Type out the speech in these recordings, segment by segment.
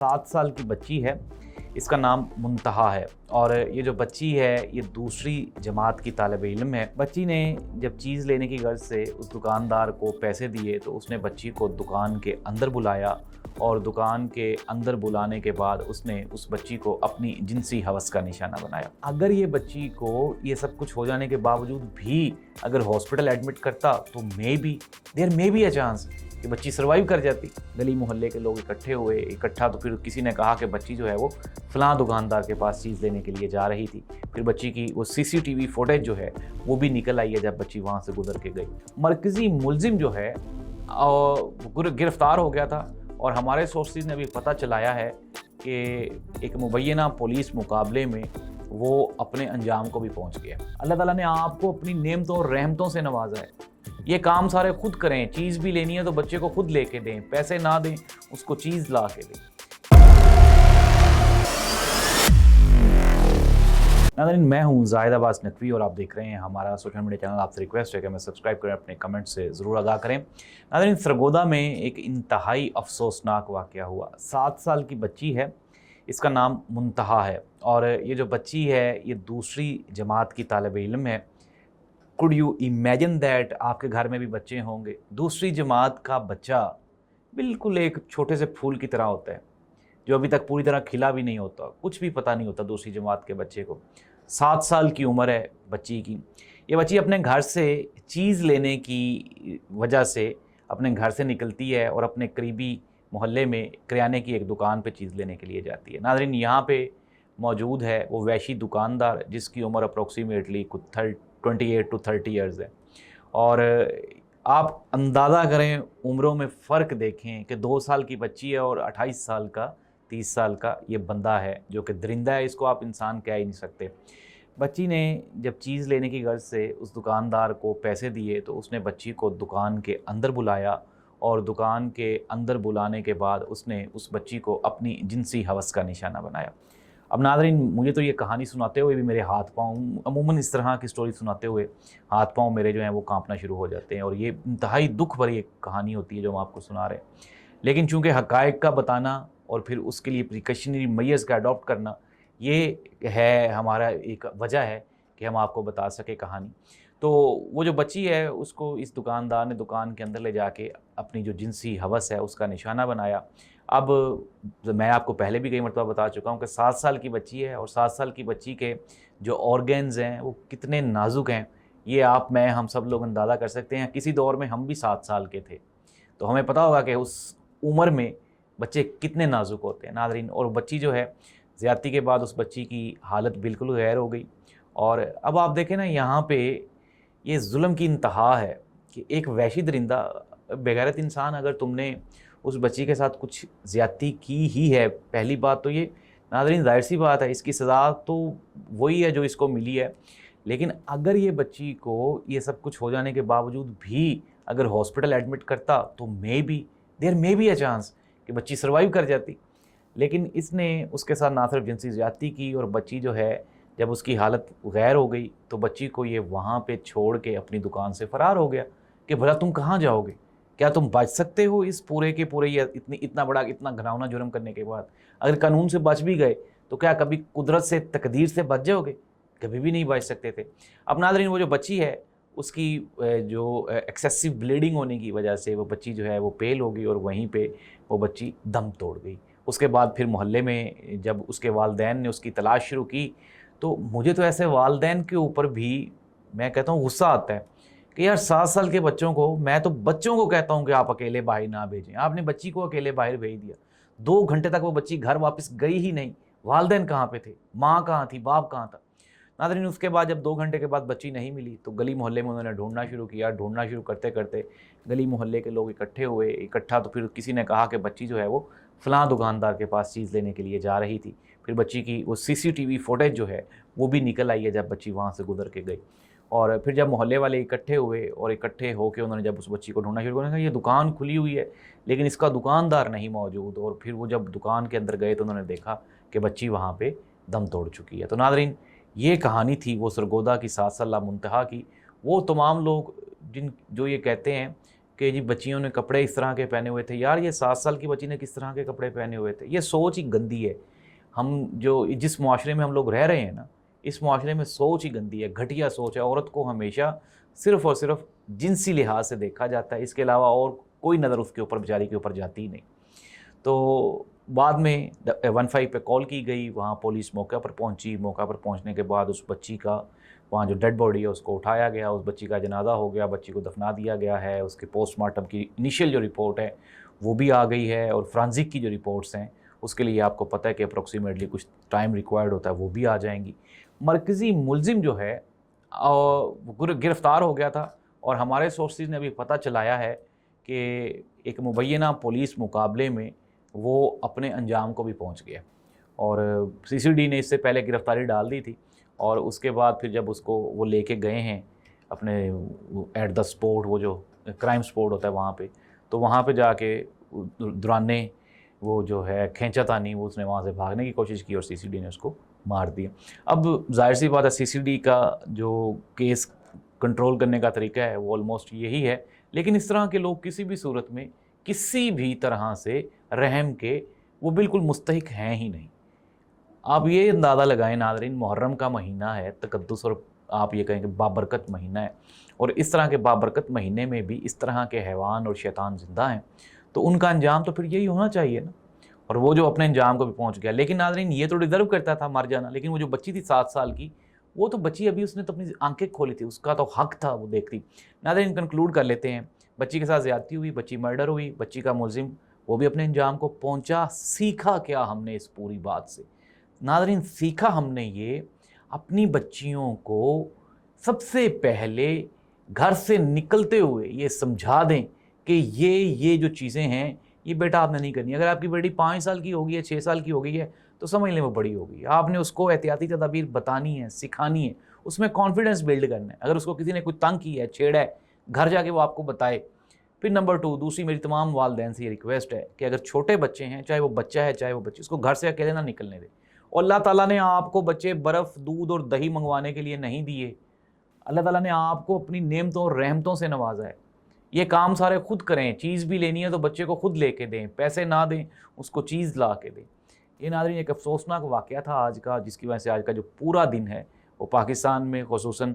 7 साल की बच्ची है, इसका नाम मुंतहा है और ये जो बच्ची है ये दूसरी जमात की तालिब इल्म है। बच्ची ने जब चीज़ लेने की गर्ज से उस दुकानदार को पैसे दिए तो उसने बच्ची को दुकान के अंदर बुलाया और दुकान के अंदर बुलाने के बाद उसने उस बच्ची को अपनी जिनसी हवस का निशाना बनाया। अगर ये बच्ची को ये सब कुछ हो जाने के बावजूद भी अगर हॉस्पिटल एडमिट करता तो there may be a chance कि बच्ची सर्वाइव कर जाती। गली मोहल्ले के लोग इकट्ठे हुए, तो फिर किसी ने कहा कि बच्ची जो है वो फलां दुकानदार के पास चीज़ लेने के लिए जा रही थी। फिर बच्ची की वो सीसीटीवी फुटेज जो है वो भी निकल आई है जब बच्ची वहाँ से गुजर के गई। मरकज़ी मुलजिम जो है गिरफ्तार हो गया था और हमारे सोर्सेज ने अभी पता चलाया है कि एक मुबैना पुलिस मुकाबले में वो अपने अंजाम को भी पहुँच गया। अल्लाह ताला ने आपको अपनी नेमतों और रहमतों से नवाजा है। ये काम सारे खुद करें, चीज़ भी लेनी है तो बच्चे को खुद लेके दें, पैसे ना दें, उसको चीज़ ला के दें। नाज़रीन, मैं हूँ जाहिद अब्बास नकवी और आप देख रहे हैं हमारा सोशल मीडिया चैनल। आपसे रिक्वेस्ट है कि हमें सब्सक्राइब करें, अपने कमेंट से ज़रूर आगाह करें। नाज़रीन, सरगोदा में एक इंतहाई अफसोसनाक वाक़या हुआ। 7 साल की बच्ची है, इसका नाम मुंतहा है और ये जो बच्ची है ये दूसरी जमात की तालिब इल्म है। कुड यू इमेजिन दैट आपके घर में भी बच्चे होंगे, दूसरी जमात का बच्चा बिल्कुल एक छोटे से फूल की तरह होता है जो अभी तक पूरी तरह खिला भी नहीं होता, कुछ भी पता नहीं होता दूसरी जमात के बच्चे को। 7 साल की उम्र है बच्ची की। ये बच्ची अपने घर से चीज़ लेने की वजह से अपने घर से निकलती है और अपने करीबी मोहल्ले में किराने की एक दुकान पे चीज़ लेने के लिए जाती है। नाज़रीन, यहाँ पे मौजूद है वो वैशी दुकानदार जिसकी उम्र अप्रोक्सीमेटली 28 to 30 ईयर्स है और आप अंदाज़ा करें, उम्रों में फ़र्क देखें कि 2 साल की बच्ची है और 28 साल का 30 साल का ये बंदा है जो कि दरिंदा है, इसको आप इंसान कह ही नहीं सकते। बच्ची ने जब चीज़ लेने की गर्ज से उस दुकानदार को पैसे दिए तो उसने बच्ची को दुकान के अंदर बुलाया और दुकान के अंदर बुलाने के बाद उसने उस बच्ची को अपनी जिनसी हवस का निशाना बनाया। अब नाज़रीन, मुझे तो ये कहानी सुनाते हुए भी मेरे हाथ पाँव, अमूमन इस तरह की स्टोरी सुनाते हुए हाथ पाँव मेरे जो हैं वो कांपना शुरू हो जाते हैं और ये इंतहाई दुख भरी एक कहानी होती है जो हम आपको सुना रहे हैं। लेकिन चूँकि हक़ाइक़ का बताना और फिर उसके लिए प्रिकॉशनरी मेजर्स का अडॉप्ट करना, ये है हमारा एक वजह है कि हम आपको बता सकें कहानी। तो वो जो बच्ची है उसको इस दुकानदार ने दुकान के अंदर ले जाके अपनी जो जिनसी हवस है उसका निशाना बनाया। अब मैं आपको पहले भी कई मरतबा बता चुका हूँ कि 7 साल की बच्ची है और 7 साल की बच्ची के जो ऑर्गन्स हैं वो कितने नाजुक हैं, ये हम सब लोग अंदाज़ा कर सकते हैं। किसी दौर में हम भी 7 साल के थे तो हमें पता होगा कि उस उम्र में बच्चे कितने नाजुक होते हैं। नाज़रीन, और बच्ची जो है ज़्यादती के बाद उस बच्ची की हालत बिल्कुल गैर हो गई और अब आप देखें ना, यहाँ पे ये जुल्म की इंतहा है कि एक वहशी दरिंदा बेगैरत इंसान, अगर तुमने उस बच्ची के साथ कुछ ज़्यादती की ही है, पहली बात तो ये नाज़रीन ज़ाहिर सी बात है इसकी सज़ा तो वही है जो इसको मिली है। लेकिन अगर ये बच्ची को ये सब कुछ हो जाने के बावजूद भी अगर हॉस्पिटल एडमिट करता तो there may be a chance कि बच्ची सर्वाइव कर जाती। लेकिन इसने उसके साथ ना सिर्फ जिनसी ज़्यादती की और बच्ची जो है जब उसकी हालत गैर हो गई तो बच्ची को ये वहाँ पे छोड़ के अपनी दुकान से फ़रार हो गया कि भला तुम कहाँ जाओगे, क्या तुम बच सकते हो इस पूरे के पूरे या इतना बड़ा इतना घिनौना जुर्म करने के बाद? अगर कानून से बच भी गए तो क्या कभी कुदरत से, तकदीर से बच जाओगे? कभी भी नहीं बच सकते थे। अब नाज़रीन, वो जो बच्ची है उसकी जो एक्सेसिव ब्लीडिंग होने की वजह से वो बच्ची जो है वो फेल हो गई और वहीं पे वो बच्ची दम तोड़ गई। उसके बाद फिर मोहल्ले में जब उसके वालिदैन ने उसकी तलाश शुरू की तो मुझे तो ऐसे वालिदैन के ऊपर भी मैं कहता हूँ गुस्सा आता है कि यार 7 साल के बच्चों को, मैं तो बच्चों को कहता हूँ कि आप अकेले बाहर ना भेजें। आपने बच्ची को अकेले बाहर भेज दिया, 2 घंटे तक वो बच्ची घर वापस गई ही नहीं। वालिदैन कहाँ पे थे, माँ कहाँ थी, बाप कहाँ था? नाज़रीन, उसके बाद जब 2 घंटे के बाद बच्ची नहीं मिली तो गली मोहल्ले में उन्होंने ढूंढना शुरू किया। ढूंढना शुरू करते करते गली मोहल्ले के लोग इकट्ठे हुए। तो फिर किसी ने कहा कि बच्ची जो है वो फलां दुकानदार के पास चीज़ लेने के लिए जा रही थी। फिर बच्ची की वो सीसीटीवी फुटेज जो है वो भी निकल आई है जब बच्ची वहाँ से गुजर के गई। और फिर जब मोहल्ले वाले इकट्ठे हुए और इकट्ठे होकर उन्होंने जब उस बच्ची को ढूंढना शुरू किया, ये दुकान खुली हुई है लेकिन इसका दुकानदार नहीं मौजूद। और फिर वो जब दुकान के अंदर गए तो उन्होंने देखा कि बच्ची वहाँ पे दम तोड़ चुकी है। तो नाज़रीन, ये कहानी थी वो सरगोदा की 7 साला मुंतहा की। वो तमाम लोग जो ये कहते हैं کہ جی بچیوں نے کپڑے اس طرح کے پہنے ہوئے تھے. یار یہ 7 سال کی بچی نے کس طرح کے کپڑے پہنے ہوئے تھے؟ یہ سوچ ہی گندی ہے. ہم جو جس معاشرے میں ہم لوگ رہ رہے ہیں نا, اس معاشرے میں سوچ ہی گندی ہے, گھٹیا سوچ ہے. عورت کو ہمیشہ صرف اور صرف جنسی لحاظ سے دیکھا جاتا ہے, اس کے علاوہ اور کوئی نظر اس کے اوپر بیچاری کے اوپر جاتی ہی نہیں. تو بعد میں 15 پہ کال کی گئی, وہاں پولیس موقع پر پہنچی. موقع پر پہنچنے کے بعد اس بچی کا وہاں جو ڈیڈ باڈی ہے اس کو اٹھایا گیا, اس بچی کا جنازہ ہو گیا, بچی کو دفنا دیا گیا ہے. اس کے پوسٹ مارٹم کی انیشیل جو رپورٹ ہے وہ بھی آ گئی ہے, اور فرانزک کی جو رپورٹس ہیں اس کے لیے آپ کو پتہ ہے کہ اپروکسیمیٹلی کچھ ٹائم ریکوائرڈ ہوتا ہے, وہ بھی آ جائیں گی. مرکزی ملزم جو ہے گرفتار ہو گیا تھا, اور ہمارے سورسز نے ابھی پتہ چلایا ہے کہ ایک مبینہ پولیس مقابلے میں وہ اپنے انجام کو بھی پہنچ گیا. اور سی سی ڈی نے اس سے پہلے گرفتاری ڈال دی تھی, اور اس کے بعد پھر جب اس کو وہ لے کے گئے ہیں اپنے ایٹ دا اسپوٹ, وہ جو کرائم اسپوٹ ہوتا ہے وہاں پہ, تو وہاں پہ جا کے درانے وہ جو ہے کھینچا تانی, وہ اس نے وہاں سے بھاگنے کی کوشش کی اور سی سی ڈی نے اس کو مار دیا. اب ظاہر سی بات ہے سی سی ڈی کا جو کیس کنٹرول کرنے کا طریقہ ہے وہ آلموسٹ یہی ہے, لیکن اس طرح کے لوگ کسی بھی صورت میں کسی بھی طرح سے رحم کے وہ بالکل مستحق ہیں ہی نہیں. آپ یہ اندازہ لگائیں ناظرین, محرم کا مہینہ ہے, تقدس اور آپ یہ کہیں کہ بابرکت مہینہ ہے, اور اس طرح کے بابرکت مہینے میں بھی اس طرح کے حیوان اور شیطان زندہ ہیں, تو ان کا انجام تو پھر یہی ہونا چاہیے نا. اور وہ جو اپنے انجام کو بھی پہنچ گیا. لیکن ناظرین یہ تو ڈیزرو کرتا تھا مر جانا, لیکن وہ جو بچی تھی 7 سال کی, وہ تو بچی ابھی اس نے تو اپنی آنکھیں کھولی تھی, اس کا تو حق تھا وہ دیکھتی. ناظرین کنکلوڈ کر لیتے ہیں, بچی کے ساتھ زیادتی ہوئی, بچی مرڈر ہوئی, بچی کا ملزم وہ بھی اپنے انجام کو پہنچا. سیکھا کیا ہم نے اس پوری بات سے؟ ناظرین سیکھا ہم نے یہ, اپنی بچیوں کو سب سے پہلے گھر سے نکلتے ہوئے یہ سمجھا دیں کہ یہ جو چیزیں ہیں یہ بیٹا آپ نے نہیں کرنی. اگر آپ کی بیٹی 5 سال کی ہوگی ہے, 6 سال کی ہو گئی ہے, تو سمجھ لیں وہ بڑی ہوگی. آپ نے اس کو احتیاطی تدابیر بتانی ہے, سکھانی ہے, اس میں کانفیڈنس بلڈ کرنا ہے. اگر اس کو کسی نے کوئی تنگ کی ہے, چھیڑا ہے, گھر جا کے وہ آپ کو بتائے. پھر نمبر 2, دوسری میری تمام والدین سے یہ ریکویسٹ ہے کہ اگر چھوٹے بچے ہیں, چاہے وہ بچہ ہے چاہے وہ بچی, اس کو گھر سے اکیلے نہ نکلنے دیں. اور اللہ تعالیٰ نے آپ کو بچے برف, دودھ اور دہی منگوانے کے لیے نہیں دیے. اللہ تعالیٰ نے آپ کو اپنی نعمتوں اور رحمتوں سے نوازا ہے. یہ کام سارے خود کریں. چیز بھی لینی ہے تو بچے کو خود لے کے دیں, پیسے نہ دیں, اس کو چیز لا کے دیں. یہ ناظرین ایک افسوسناک واقعہ تھا آج کا, جس کی وجہ سے آج کا جو پورا دن ہے وہ پاکستان میں خصوصاً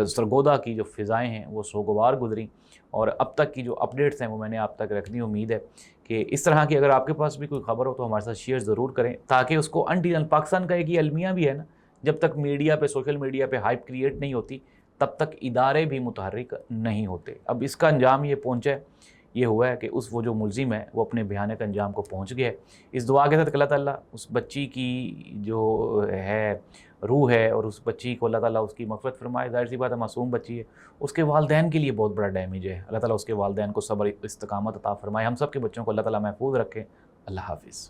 سرگودا کی جو فضائیں ہیں وہ سوگوار گزریں. اور اب تک کی جو اپڈیٹس ہیں وہ میں نے آپ تک رکھنی. امید ہے کہ اس طرح کی اگر آپ کے پاس بھی کوئی خبر ہو تو ہمارے ساتھ شیئر ضرور کریں, تاکہ اس کو پاکستان کا ایک یہ المیہ بھی ہے نا, جب تک میڈیا پہ, سوشل میڈیا پہ ہائپ کریٹ نہیں ہوتی تب تک ادارے بھی متحرک نہیں ہوتے. اب اس کا انجام یہ پہنچا ہے, یہ ہوا ہے کہ وہ جو ملزم ہے وہ اپنے بھیانک انجام کو پہنچ گیا ہے. اس دعا کے ساتھ اللہ تعالیٰ اس بچی کی جو ہے روح ہے, اور اس بچی کو اللہ تعالیٰ اس کی مغفرت فرمائے. ظاہر سی بات ہے معصوم بچی ہے, اس کے والدین کے لیے بہت بڑا ڈیمیج ہے. اللہ تعالیٰ اس کے والدین کو صبر استقامت عطا فرمائے. ہم سب کے بچوں کو اللہ تعالیٰ محفوظ رکھے. اللہ حافظ.